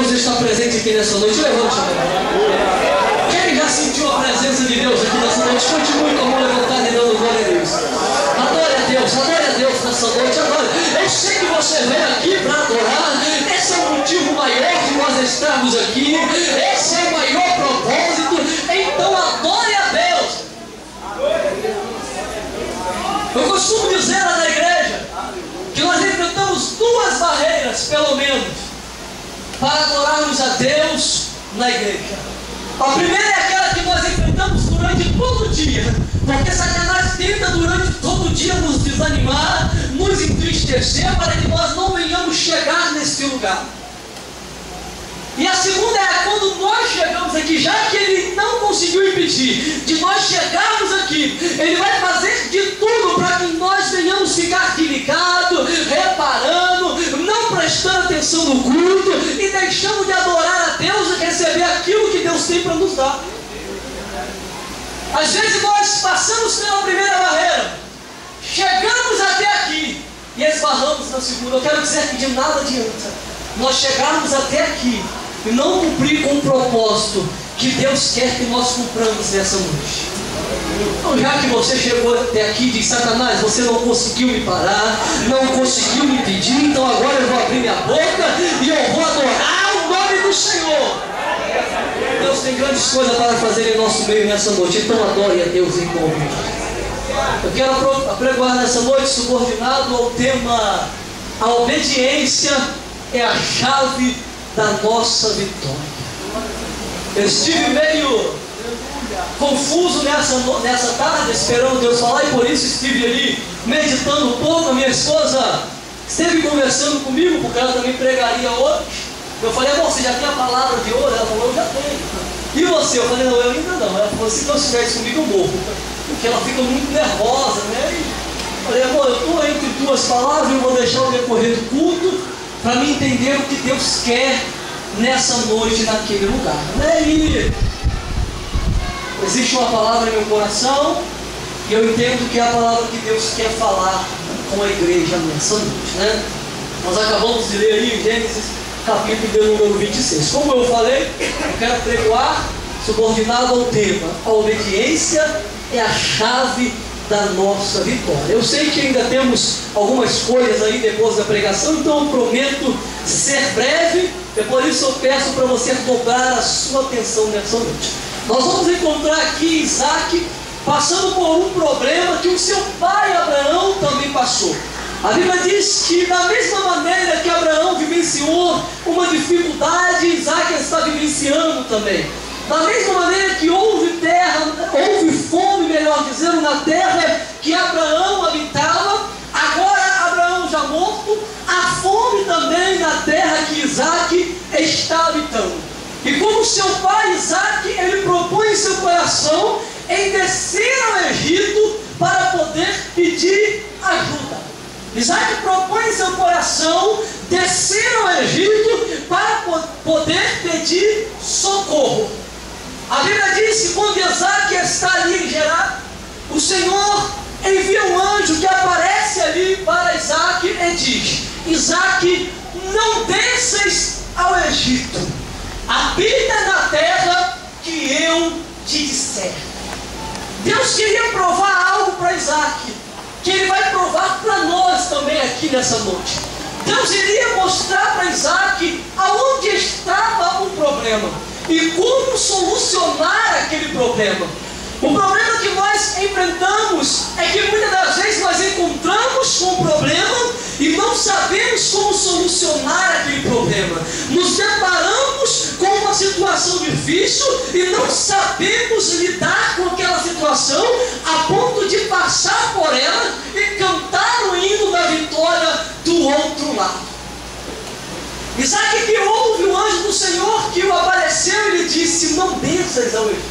Deus está presente aqui nessa noite? Levante a mão. Quem já sentiu a presença de Deus aqui nessa noite? Continue com a mão levantada e dando glória a Deus. Adore a Deus nessa noite. Adore. Eu sei que você veio aqui para adorar. Esse é o motivo maior de nós estarmos aqui. Esse é o maior propósito. Então adore a Deus. Eu costumo dizer lá na igreja que nós enfrentamos duas barreiras, pelo menos, para adorarmos a Deus na igreja. A primeira é aquela que nós enfrentamos durante todo o dia, porque Satanás tenta durante todo o dia nos desanimar, nos entristecer, para que nós não venhamos chegar nesse lugar. E a segunda é quando nós chegamos aqui, já que ele não conseguiu impedir de nós chegarmos aqui, ele vai fazer de tudo para que nós venhamos ficar aqui ligados, reparando, não prestando atenção no culto e deixando de adorar a Deus e receber aquilo que Deus tem para nos dar. Às vezes nós passamos pela primeira barreira, chegamos até aqui e esbarramos na segunda. Eu quero dizer que de nada adianta nós chegarmos até aqui e não cumprir com o propósito que Deus quer que nós cumpramos nessa noite. Então, já que você chegou até aqui e diz: Satanás, você não conseguiu me parar, não conseguiu me impedir, então agora eu vou abrir minha boca e eu vou adorar o nome do Senhor. Deus tem grandes coisas para fazer em nosso meio nessa noite, então adore a Deus em nome. Eu quero apregoar nessa noite subordinado ao tema: a obediência é a chave da nossa vitória. Eu estive meio confuso nessa tarde, esperando Deus falar, e por isso estive ali meditando um pouco. A minha esposa esteve conversando comigo, porque ela também pregaria hoje. Eu falei: amor, você já tem a palavra de hoje? Ela falou: eu já tenho. E você? Eu falei: não, eu ainda não. Ela falou: se Deus estiver isso comigo, eu morro, porque ela fica muito nervosa, né? E falei: amor, eu estou entre duas palavras, eu vou deixar o decorrer do culto para me entender o que Deus quer nessa noite, naquele lugar, né? E existe uma palavra em meu coração e eu entendo que é a palavra que Deus quer falar com a igreja nessa noite, né? Nós acabamos de ler aí em Gênesis capítulo de número 26. Como eu falei, eu quero pregoar subordinado ao tema: a obediência é a chave da nossa vitória. Eu sei que ainda temos algumas coisas aí depois da pregação, então eu prometo ser breve. É por isso eu peço para você dobrar a sua atenção nessa noite. Nós vamos encontrar aqui Isaac passando por um problema que o seu pai Abraão também passou. A Bíblia diz que da mesma maneira que Abraão vivenciou uma dificuldade, Isaac está vivenciando também. Da mesma maneira que houve fome, melhor dizendo, na terra que Abraão habitava, agora Abraão já morto, há fome também na terra que Isaac está habitando. E como seu pai Isaac, ele propõe em seu coração em descer ao Egito para poder pedir ajuda. Isaac propõe em seu coração descer ao Egito para poder pedir socorro. A Bíblia diz que quando Isaac está ali em Gerar, o Senhor envia um anjo que aparece ali para Isaac e diz: Isaac, não desças ao Egito, habita na terra que eu te disser. Deus queria provar algo para Isaac, que ele vai provar para nós também aqui nessa noite. Deus iria mostrar para Isaac aonde estava o problema e como solucionar aquele problema. O problema que nós enfrentamos é que muitas das vezes nós encontramos com um problema e não sabemos como solucionar aquele problema. Nos deparamos com uma situação difícil e não sabemos lidar com aquela situação a ponto de passar por ela e cantar o hino da vitória do outro lado. Isaac que ouve o anjo do Senhor que o apareceu e lhe disse: não desças ao Egito,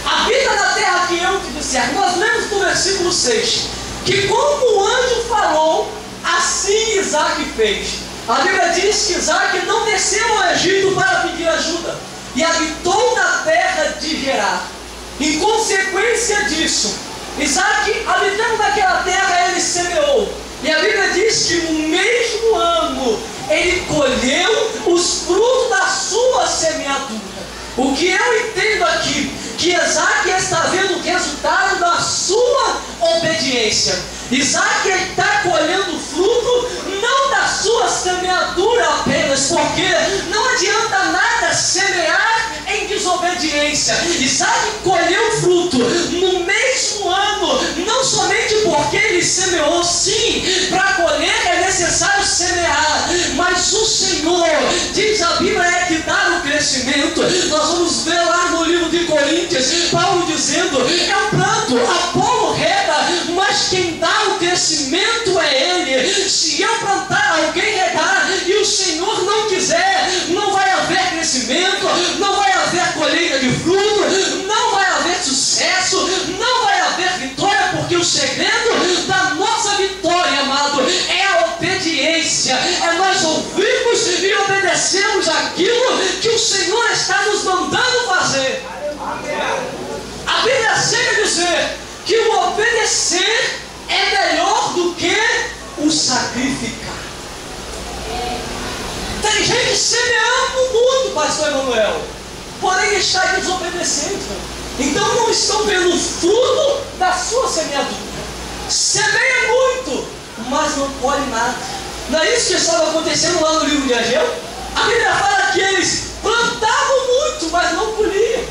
habita na terra que eu te disser. Nós lemos no versículo 6 que como o anjo falou, assim Isaac fez. A Bíblia diz que Isaac não desceu ao Egito para pedir ajuda e habitou na terra de Gerar. Em consequência disso, Isaac, habitando naquela terra, ele semeou. E a Bíblia diz que no mesmo ano ele colheu os frutos da sua semeadura. O que eu entendo aqui, que Isaac está vendo o resultado da sua obediência. Isaac está colhendo fruto não da sua semeadura apenas, porque não adianta nada semear em desobediência. Isaac colheu fruto no mesmo ano, não somente porque ele semeou. Sim, para colher é necessário semear, mas o Senhor, diz a Bíblia, é que dá o crescimento. Nós vamos ver lá no livro de Coríntios, Paulo dizendo: eu planto, Apolo rega, mas quem dá o crescimento é Ele. Se eu plantar, alguém regar, e o Senhor não quiser, não vai haver crescimento, não vai haver colheita de fruto, não vai haver sucesso, não vai haver vitória, porque o segredo da nossa vitória, amado, é a obediência. É nós ouvirmos e obedecemos aquilo que o Senhor está nos mandando fazer. A Bíblia chega a dizer que o obedecer é melhor do que o sacrificar. Tem gente semeando muito, pastor Emanuel, porém está desobedecendo. Então não estão vendo o fruto da sua semeadura. Semeia muito, mas não colhe nada. Não é isso que estava acontecendo lá no livro de Ageu? A Bíblia fala que eles plantavam muito, mas não colhiam.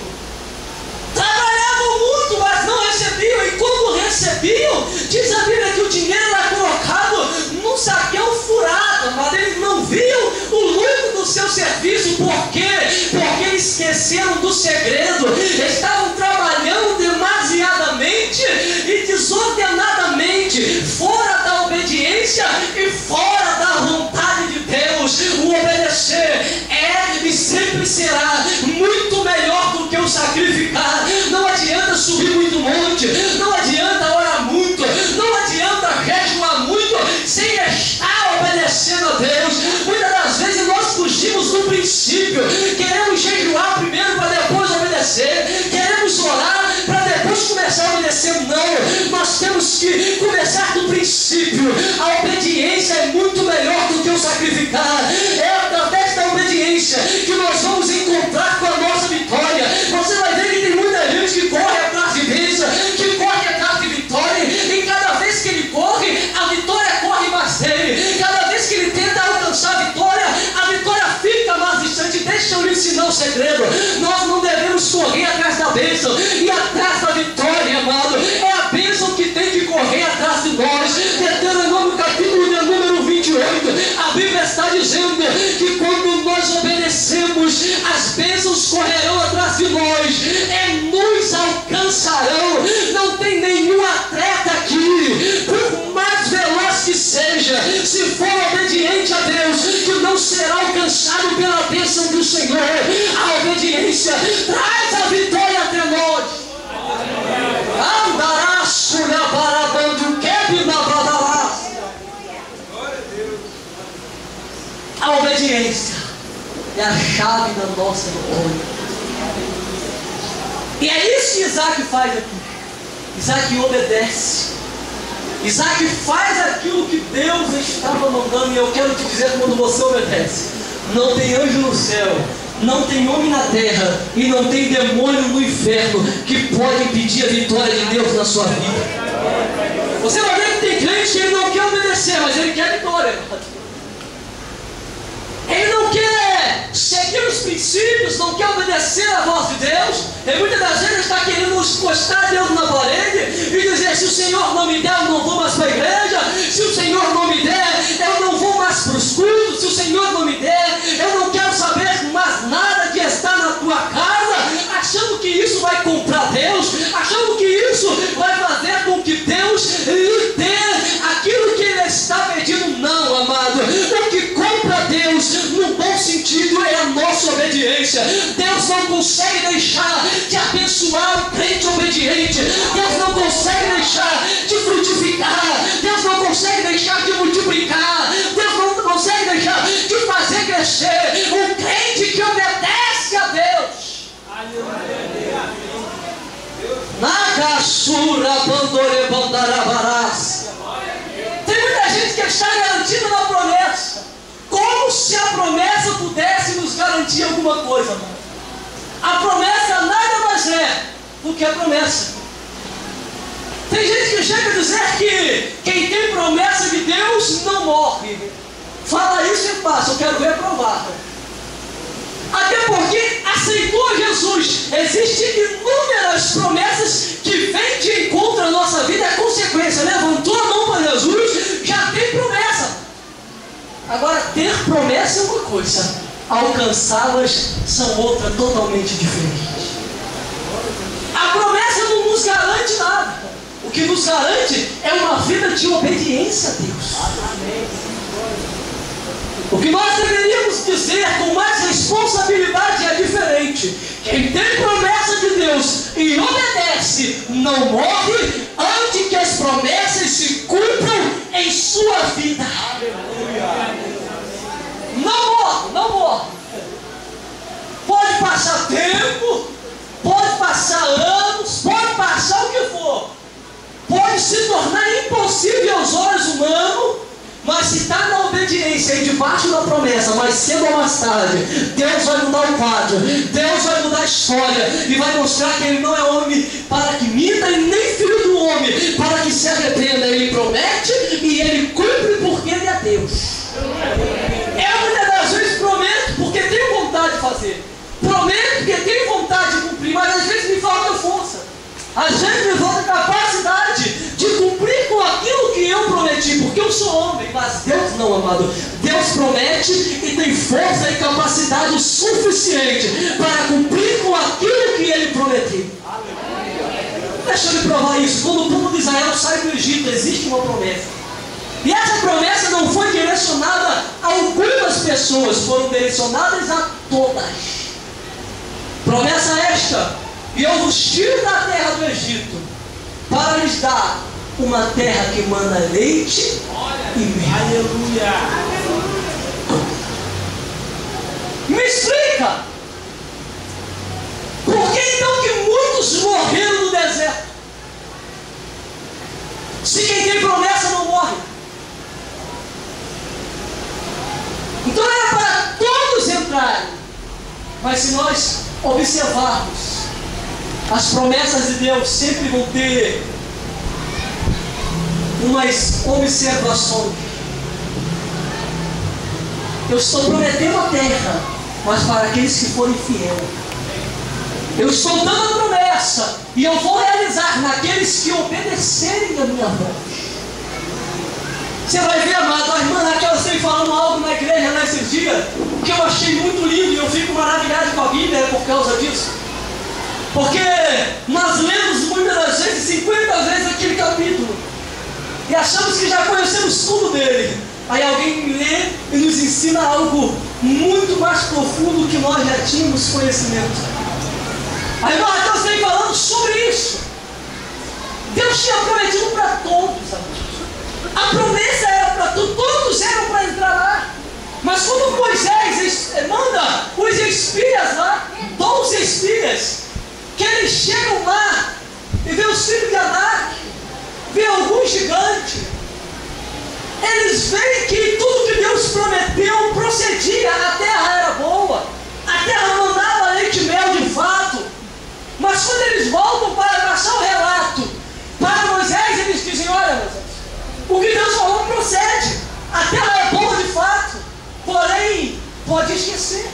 Trabalhavam muito, mas não recebiam. E quando recebiam, diz a Bíblia que o dinheiro era colocado num saquão furado, mas eles não viam o lucro do seu serviço. Por quê? Porque eles esqueceram do segredo. Estavam trabalhando demasiadamente e desordenadamente, fora da obediência e fora da vontade de Deus. O obedecer é e sempre será muito melhor do que o sacrificar. Não adianta subir muito monte, não adianta orar muito, não adianta jejuar muito sem estar obedecendo a Deus. Muitas das vezes nós fugimos do princípio. Queremos jejuar primeiro para depois obedecer, queremos orar para depois começar a obedecer. Não, nós temos que começar do princípio. A obediência é muito melhor do que o sacrificar. É através da obediência que nós vamos encontrar com a nossa vitória. Você vai ver que tem muita gente que corre atrás de bênção, que corre atrás de vitória, e cada vez que ele corre, a vitória corre mais dele. Cada vez que ele tenta alcançar a vitória fica mais distante. Deixa eu lhe ensinar um segredo. Nós não devemos correr atrás da bênção e atrás da vitória, amado. É a bênção que tem que correr atrás de nós. Deuteronômio capítulo de número 28, a Bíblia está dizendo que quando nós obedecemos, as bênçãos correrão atrás de nós, nos alcançarão. Não tem nenhum atleta aqui, por mais veloz que seja, se for obediente a Deus, que não será alcançado pela bênção do Senhor. A obediência traz a vitória até nós. Andarás na barabando quebe na badarás. A obediência é a chave da nossa vitória. E é isso que Isaac faz aqui. Isaac obedece. Isaac faz aquilo que Deus estava mandando. E eu quero te dizer, quando você obedece, não tem anjo no céu, não tem homem na terra e não tem demônio no inferno que pode impedir a vitória de Deus na sua vida. Você vai ver que tem crente que ele não quer obedecer, mas ele quer vitória. Ele não quer seguir os princípios, não quer obedecer a voz de Deus. E muitas das vezes está querendo encostar Deus na parede e dizer: se o Senhor não me der, eu não vou mais para a igreja. Se o Senhor não me der, eu não vou mais para os cultos. Se o Senhor não me der, eu não quero saber mais nada de estar na tua casa, achando que isso vai comprar Deus, achando que isso vai fazer com que Deus lhe dê aquilo que Ele está pedindo. Não, amado. O que compra Deus, no bom sentido, é a nossa obediência. Deus não consegue deixar de abençoar o crente obediente. Deus não consegue deixar de frutificar. Deus não consegue deixar de multiplicar. Deus não consegue deixar de fazer crescer um crente que obedece a Deus. Nagassura bandore bandarabarás. Tem muita gente que está garantida na promessa. Como se a promessa pudesse nos garantir alguma coisa, mano. A promessa nada mais é do que a promessa. Tem gente que chega a dizer que quem tem promessa de Deus não morre. Fala isso e passa, eu quero ver provar. Até porque aceitou Jesus. Existem inúmeras promessas que vêm de encontro à nossa vida, é consequência. Levantou a mão para Jesus, já tem promessa. Agora, ter promessa é uma coisa, alcançá-las são outra totalmente diferente. A promessa não nos garante nada. O que nos garante é uma vida de obediência a Deus. O que nós deveríamos dizer com mais responsabilidade é diferente. Quem tem promessa de Deus e obedece não morre antes que as promessas se cumpram em sua vida. Não morre, não morre. Pode passar tempo, pode passar anos, pode passar o que for. Pode se tornar impossível aos olhos humanos, mas se está na obediência e debaixo da promessa, mais cedo ou mais tarde, Deus vai mudar o quadro, Deus vai mudar a história e vai mostrar que Ele não é homem para que minta e nem filho do homem para que se arrependa. Ele promete e Ele cumpre porque Ele é Deus. Eu muitas das vezes prometo porque tenho vontade de fazer, prometo porque tenho vontade de cumprir, mas às vezes me falta força. Às vezes me falta capacidade de cumprir com aquilo que eu prometi, porque eu sou homem, mas Deus não, amado. Deus promete e tem força e capacidade suficiente para cumprir com aquilo que Ele prometeu. Deixa eu lhe provar isso. Quando o povo de Israel sai do Egito, existe uma promessa. E essa promessa não foi direcionada a algumas pessoas, foram direcionadas a todas. Promessa esta: e eu vos tiro da terra do Egito, para lhes dar uma terra que manda leite e mel. Aleluia! Me explica! Por que então que muitos morreram no deserto? Se quem tem promessa não morre. Então era para todos entrarem. Mas se nós observarmos, as promessas de Deus sempre vão ter umas observações. Eu estou prometendo a terra, mas para aqueles que forem fiéis. Eu estou dando a promessa e eu vou realizar naqueles que obedecerem a minha voz. Você vai ver, amado, a irmã Raquel sempre falando algo na igreja nesses dias que eu achei muito lindo e eu fico maravilhado com a Bíblia por causa disso. Porque nós lemos muitas das vezes, 50 vezes aquele capítulo, e achamos que já conhecemos tudo dele. Aí alguém lê e nos ensina algo muito mais profundo que nós já tínhamos conhecimento. A irmã Raquel sempre falando sobre isso. Deus tinha prometido para todos, amigos. A promessa era para todos, todos eram para entrar lá. Mas quando Moisés manda os espias lá, 12 espias, que eles chegam lá e vê os filhos de Anak, vê algum gigante, eles veem que tudo que Deus prometeu procedia, a terra era boa, a terra mandava leite e mel de fato. Mas quando eles voltam para passar o relato para Moisés, eles dizem: olha, Moisés, o que Deus falou procede, a terra é boa de fato, porém pode esquecer.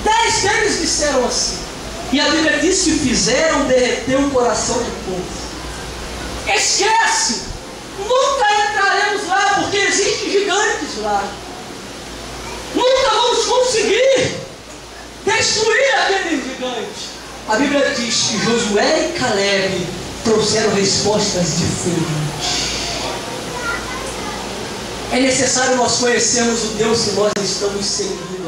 10 deles disseram assim. E a Bíblia diz que fizeram derreter o coração do povo. Esquece! Nunca entraremos lá, porque existem gigantes lá. Nunca vamos conseguir destruir aquele gigante. A Bíblia diz que Josué e Caleb trouxeram respostas diferentes. É necessário nós conhecermos o Deus que nós estamos servindo.